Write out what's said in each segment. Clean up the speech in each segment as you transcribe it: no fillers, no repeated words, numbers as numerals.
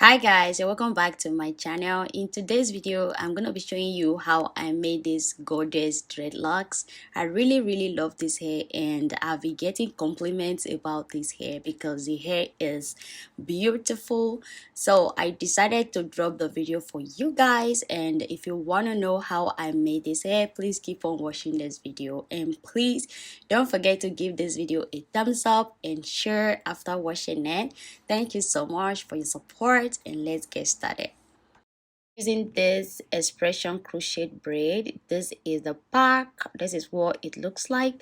Hi guys, and welcome back to my channel. In today's video I'm going to be showing you how I made this gorgeous dreadlocks. I really love this hair, and I've been getting compliments about this hair because the hair is beautiful. So I decided to drop the video for you guys, and if you want to know how I made this hair, please keep on watching this video, and please don't forget to give this video a thumbs up and share after watching it. Thank you so much for your support, and let's get started. Using this expression crochet braid, this is the pack. This is what it looks like,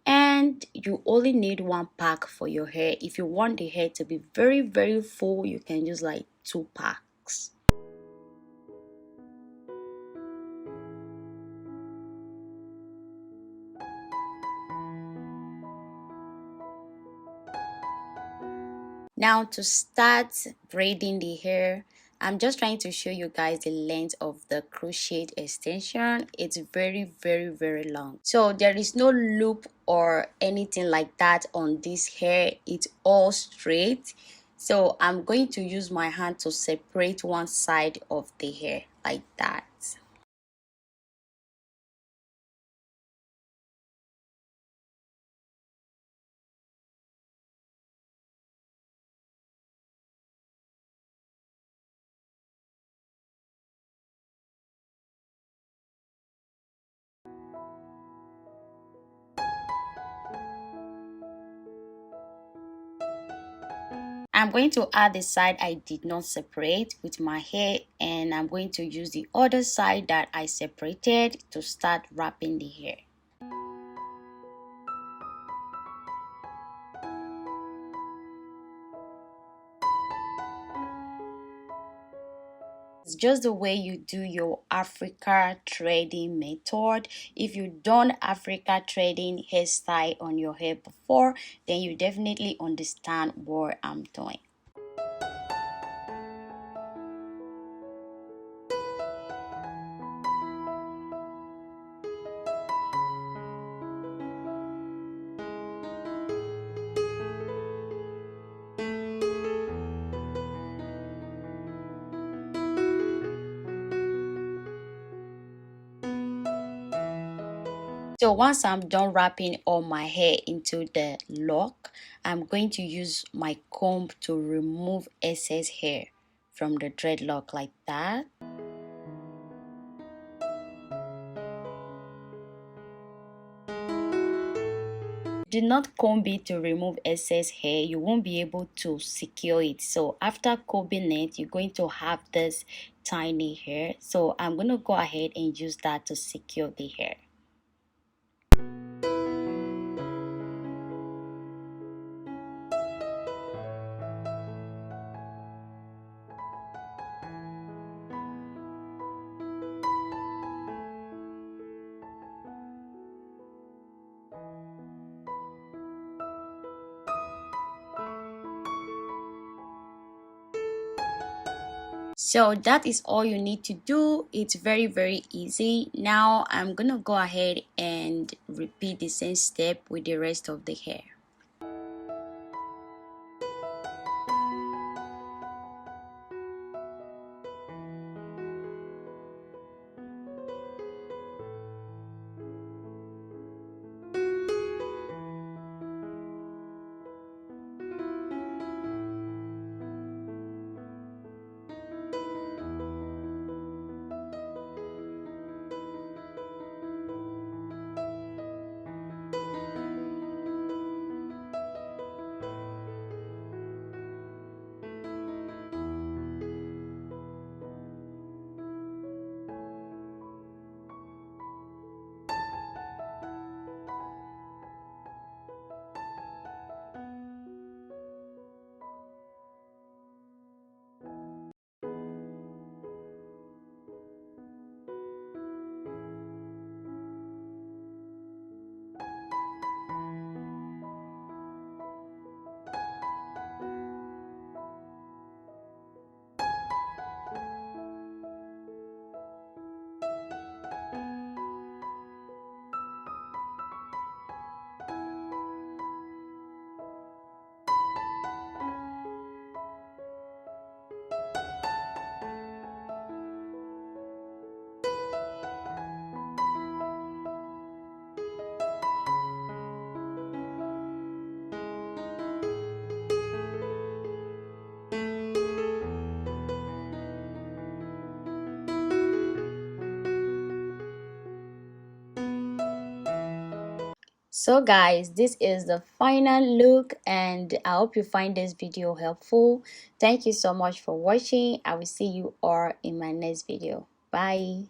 and you only need one pack for your hair. If you want the hair to be very full, you can use like 2 packs. Now to start braiding the hair, I'm just trying to show you guys the length of the crochet extension. It's very long. So there is no loop or anything like that on this hair. It's all straight. So I'm going to use my hand to separate one side of the hair like that. I'm going to add the side I did not separate with my hair, and I'm going to use the other side that I separated to start wrapping the hair. It's just the way you do your Africa threading method. If you've done Africa threading hairstyle on your hair before, then you definitely understand what I'm doing. So once I'm done wrapping all my hair into the lock, I'm going to use my comb to remove excess hair from the dreadlock like that. Do not comb it to remove excess hair. You won't be able to secure it. So after combing it, you're going to have this tiny hair. So I'm going to go ahead and use that to secure the hair. So that is all you need to do. It's very easy. Now I'm gonna go ahead and repeat the same step with the rest of the hair. So guys, this is the final look and I hope you find this video helpful. Thank you so much for watching. I will see you all in my next video. Bye.